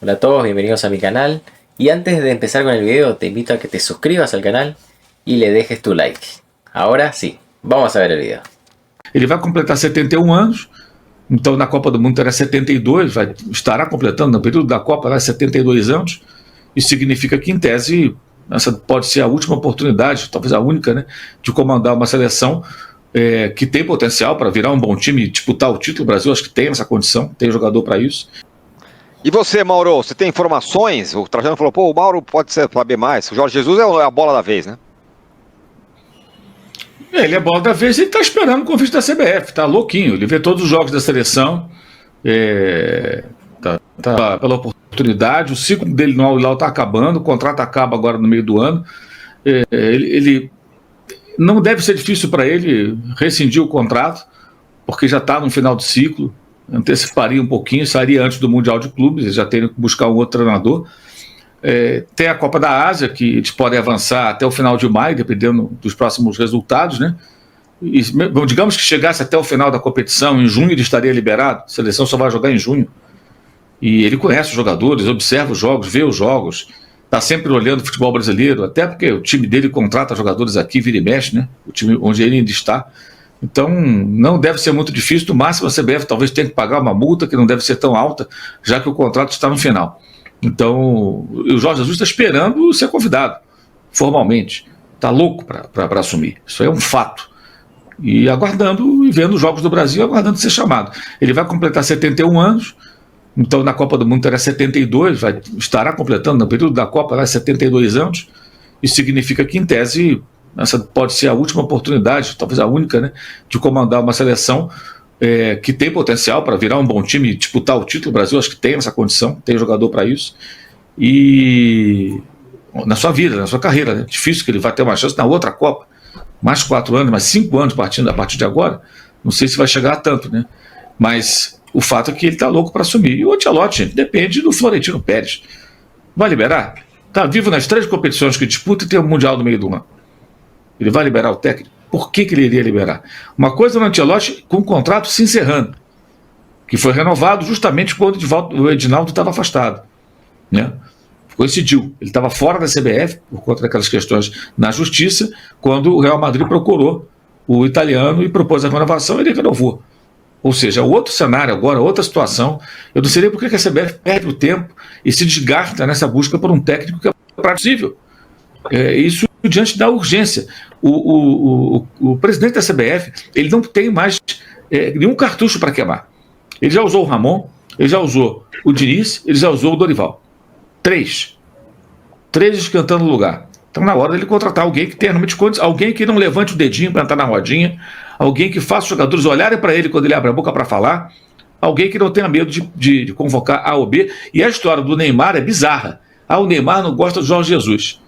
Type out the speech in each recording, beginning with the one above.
Hola a todos, bienvenidos a mi canal. Y antes de empezar con el video, te invito a que te suscribas al canal y le dejes tu like. Ahora sí, vamos a ver el video. Ele vai completar 71 anos, então na Copa do Mundo era 72, estará completando no período da Copa 72 anos. Isso significa que, em tese, essa pode ser a última oportunidade, talvez a única, né, de comandar uma seleção que tem potencial para virar um bom time e disputar o título. O Brasil acho que tem essa condição, tem jogador para isso. E você, Mauro, você tem informações? O Trajano falou, o Mauro pode saber mais. O Jorge Jesus é a bola da vez, né? Ele é a bola da vez e ele está esperando o convite da CBF, tá louquinho. Ele vê todos os jogos da seleção, tá pela oportunidade, o ciclo dele no Al Hilal está acabando, o contrato acaba agora no meio do ano. Ele não deve ser difícil para ele rescindir o contrato, porque já está no final do ciclo. Anteciparia um pouquinho, sairia antes do Mundial de Clubes, eles já teriam que buscar um outro treinador. Tem a Copa da Ásia, que eles podem avançar até o final de maio, dependendo dos próximos resultados, né? E, digamos que chegasse até o final da competição, em junho ele estaria liberado, a seleção só vai jogar em junho. E ele conhece os jogadores, observa os jogos, vê os jogos, está sempre olhando o futebol brasileiro, até porque o time dele contrata jogadores aqui, vira e mexe, né? O time onde ele ainda está. Então, não deve ser muito difícil. No máximo, a CBF talvez tenha que pagar uma multa que não deve ser tão alta, já que o contrato está no final. Então, o Jorge Jesus está esperando ser convidado, formalmente. Está louco para assumir. Isso é um fato. E aguardando, e vendo os jogos do Brasil, aguardando ser chamado. Ele vai completar 71 anos, então na Copa do Mundo era 72, estará completando no período da Copa 72 anos. Isso significa que, em tese, essa pode ser a última oportunidade, talvez a única, né, de comandar uma seleção que tem potencial para virar um bom time e disputar o título. O Brasil acho que tem essa condição, tem jogador para isso. E na sua vida, na sua carreira, né, difícil que ele vai ter uma chance na outra Copa. Mais 4 anos, mais 5 anos a partir de agora. Não sei se vai chegar a tanto, né? Mas o fato é que ele está louco para assumir. E o Ancelotti, gente, depende do Florentino Pérez. Vai liberar? Está vivo nas 3 competições que disputa e tem o Mundial no meio do ano. Ele vai liberar o técnico? Por que ele iria liberar? Uma coisa no Ancelotti com o contrato se encerrando, que foi renovado justamente quando o Edinaldo estava afastado, né? Coincidiu, ele estava fora da CBF por conta daquelas questões na justiça, quando o Real Madrid procurou o italiano e propôs a renovação, ele renovou. Ou seja, outro cenário agora, outra situação. Eu não sei nem por que a CBF perde o tempo e se desgasta nessa busca por um técnico que é possível. Isso diante da urgência. O presidente da CBF, ele não tem mais nenhum cartucho para queimar. Ele já usou o Ramon, ele já usou o Diniz, ele já usou o Dorival. 3 esquentando o lugar. Então, na hora dele contratar alguém que tenha realmente condições, alguém que não levante o dedinho para entrar na rodinha, alguém que faça os jogadores olharem para ele quando ele abre a boca para falar, alguém que não tenha medo de convocar A ou B. E a história do Neymar é bizarra. O Neymar não gosta do Jorge Jesus.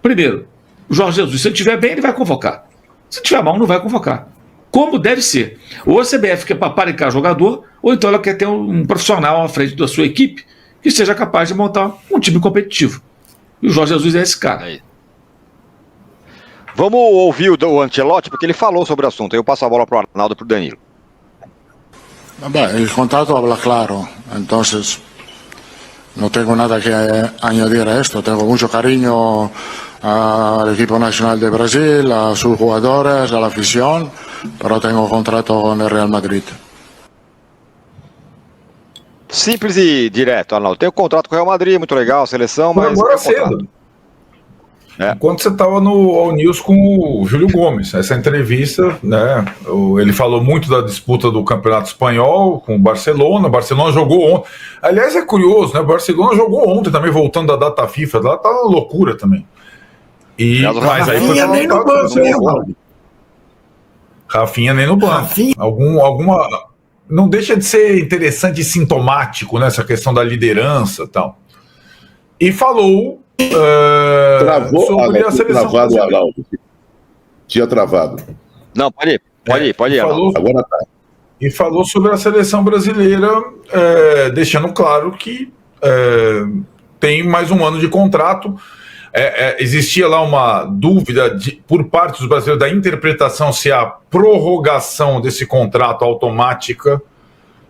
Primeiro, o Jorge Jesus, se ele estiver bem, ele vai convocar. Se estiver mal, não vai convocar. Como deve ser. Ou a CBF quer paparicar jogador, ou então ela quer ter um profissional à frente da sua equipe que seja capaz de montar um time competitivo. E o Jorge Jesus é esse cara. Aí. Vamos ouvir o Ancelotti, porque ele falou sobre o assunto. Eu passo a bola para o Arnaldo e para o Danilo. El contrato habla claro, entonces no tengo nada que añadir a esto. Tengo mucho cariño al equipo nacional de Brasil, a sus jugadores, a la afición, pero tengo contrato con el Real Madrid. Simples e direto, Arnaldo. Tem o contrato com o Real Madrid, muito legal, a seleção, mas... Agora cedo. Enquanto você estava no All News com o Júlio Gomes, essa entrevista, né? Ele falou muito da disputa do Campeonato Espanhol com o Barcelona. O Barcelona jogou ontem. Aliás, é curioso, né? O Barcelona jogou ontem também, voltando da data FIFA. Lá tá uma loucura também. Mas aí foi nem no banco, né, Rafinha nem no banco. Alguma... Não deixa de ser interessante e sintomático nessa questão da liderança e tal. E falou sobre a seleção brasileira. Tinha travado. Não, pode ir. Agora tá. E falou sobre a seleção brasileira, deixando claro que tem mais um ano de contrato. Existia lá uma dúvida por parte dos brasileiros da interpretação se a prorrogação desse contrato automática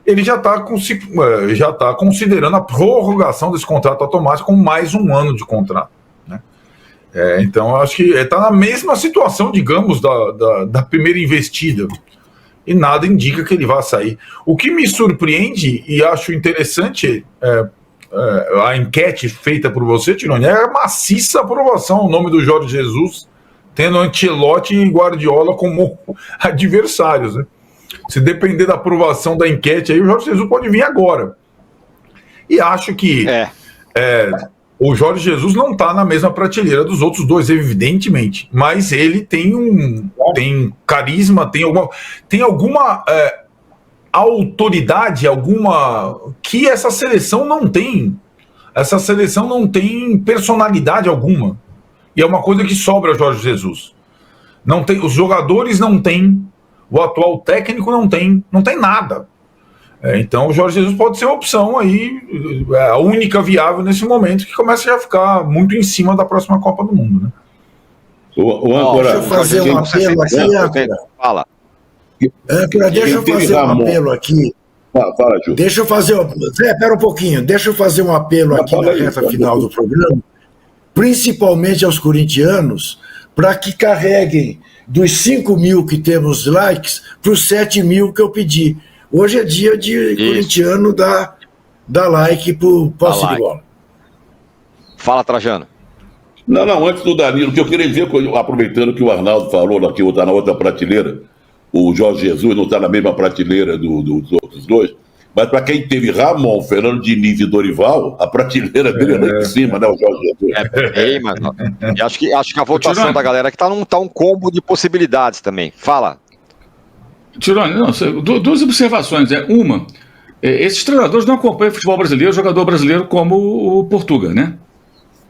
ele já está considerando a prorrogação desse contrato automático com mais um ano de contrato, né? Então, eu acho que está na mesma situação, digamos, da primeira investida. E nada indica que ele vá sair. O que me surpreende e acho interessante a enquete feita por você, Tironi, é a maciça aprovação ao nome do Jorge Jesus, tendo Ancelotti e Guardiola como adversários, né? Se depender da aprovação da enquete, aí o Jorge Jesus pode vir agora. E acho que o Jorge Jesus não está na mesma prateleira dos outros dois, evidentemente. Mas ele tem carisma, tem alguma autoridade, que essa seleção não tem. Essa seleção não tem personalidade alguma. E é uma coisa que sobra ao Jorge Jesus. Não tem, os jogadores não têm. O atual técnico não tem nada. Então o Jorge Jesus pode ser uma opção aí, a única viável nesse momento, que começa a ficar muito em cima da próxima Copa do Mundo, né? Deixa eu fazer um apelo aqui, Âncora. Fala. Âncora, deixa eu fazer um apelo aqui. Fala, Ju. Deixa eu fazer. Espera um pouquinho, deixa eu fazer um apelo aqui na reta final do programa, principalmente aos corintianos, para que carreguem dos 5 mil que temos likes para os 7 mil que eu pedi. Hoje é dia de corintiano dar like pro posse de bola. Fala, Trajano. Não, antes do Danilo, que eu queria dizer, aproveitando que o Arnaldo falou que está na outra prateleira, o Jorge Jesus não está na mesma prateleira dos outros dois, mas para quem teve Ramon, Fernando Diniz e Dorival, a prateleira dele é lá em cima, né, o Jorge Jesus. Mano. E acho que a votação da galera que tá um combo de possibilidades também. Fala. Tironi, duas observações. Uma, esses treinadores não acompanham o futebol brasileiro, o jogador brasileiro como o Portuga, né?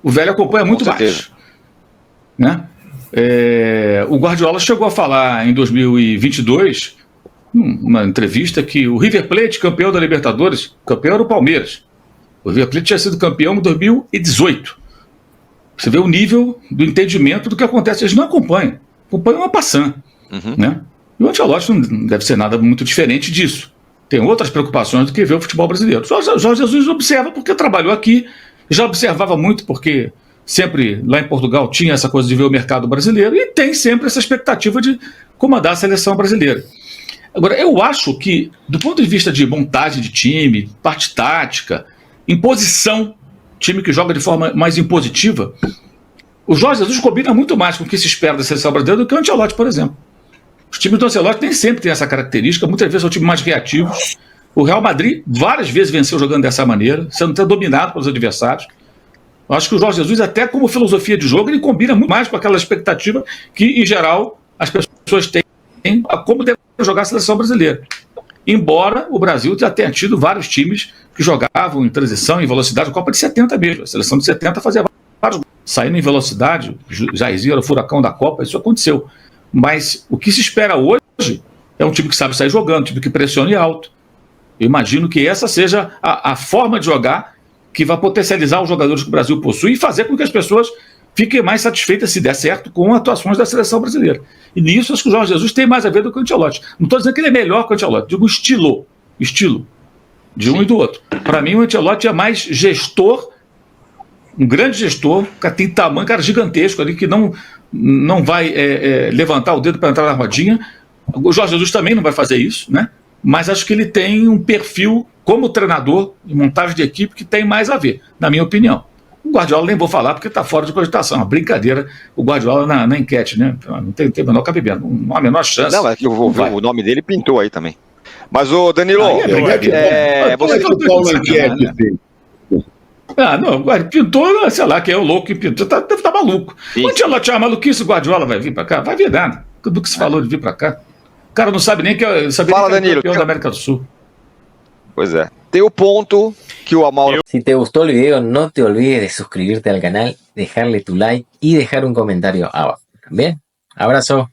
O velho acompanha muito mais. Né? O Guardiola chegou a falar em 2022, numa entrevista, que o River Plate, campeão da Libertadores, campeão era o Palmeiras. O River Plate tinha sido campeão em 2018. Você vê o nível do entendimento do que acontece. Eles não acompanham uma passant. Né? E o Ancelotti não deve ser nada muito diferente disso. Tem outras preocupações do que ver o futebol brasileiro. Jorge Jesus observa porque trabalhou aqui, já observava muito porque sempre lá em Portugal tinha essa coisa de ver o mercado brasileiro e tem sempre essa expectativa de comandar a seleção brasileira. Agora, eu acho que, do ponto de vista de montagem de time, parte tática, imposição, time que joga de forma mais impositiva, o Jorge Jesus combina muito mais com o que se espera da seleção brasileira do que o Ancelotti, por exemplo. Os times do Ancelotti nem sempre têm essa característica, muitas vezes são times mais reativos. O Real Madrid várias vezes venceu jogando dessa maneira, sendo até dominado pelos adversários. Eu acho que o Jorge Jesus, até como filosofia de jogo, ele combina muito mais com aquela expectativa que, em geral, as pessoas têm a como deve jogar a seleção brasileira. Embora o Brasil já tenha tido vários times que jogavam em transição, em velocidade, a Copa de 70 mesmo. A seleção de 70 fazia vários gols. Saindo em velocidade, Jairzinho era o furacão da Copa, isso aconteceu. Mas o que se espera hoje é um time que sabe sair jogando, um time que pressione alto. Eu imagino que essa seja a forma de jogar que vai potencializar os jogadores que o Brasil possui e fazer com que as pessoas fiquem mais satisfeitas, se der certo, com atuações da seleção brasileira. E nisso acho que o Jorge Jesus tem mais a ver do que o Ancelotti. Não estou dizendo que ele é melhor que o Ancelotti, digo estilo de um e do outro. Para mim o Ancelotti é mais gestor, um grande gestor, que tem tamanho, cara gigantesco ali, que não vai levantar o dedo para entrar na rodinha. O Jorge Jesus também não vai fazer isso, né? Mas acho que ele tem um perfil como treinador e montagem de equipe que tem mais a ver, na minha opinião. O Guardiola nem vou falar porque está fora de cogitação, uma brincadeira o Guardiola na enquete, né? Não tem menor cabimento, não há a menor chance. Não, é que o nome dele pintou aí também. Mas o Danilo, você pintou na enquete, não, pintou, sei lá, quem é o louco que pintou, deve estar maluco. O Ancelotti é maluquice, o Guardiola vai vir para cá? Vai vir nada, do que se falou de vir para cá. O cara não sabe nem que é campeão da América do Sul. Pois é. Tem o ponto que o Mauro... Si te gustó el video, no te olvides de suscribirte al canal, dejarle tu like y dejar un comentario abajo. Bien, abrazo.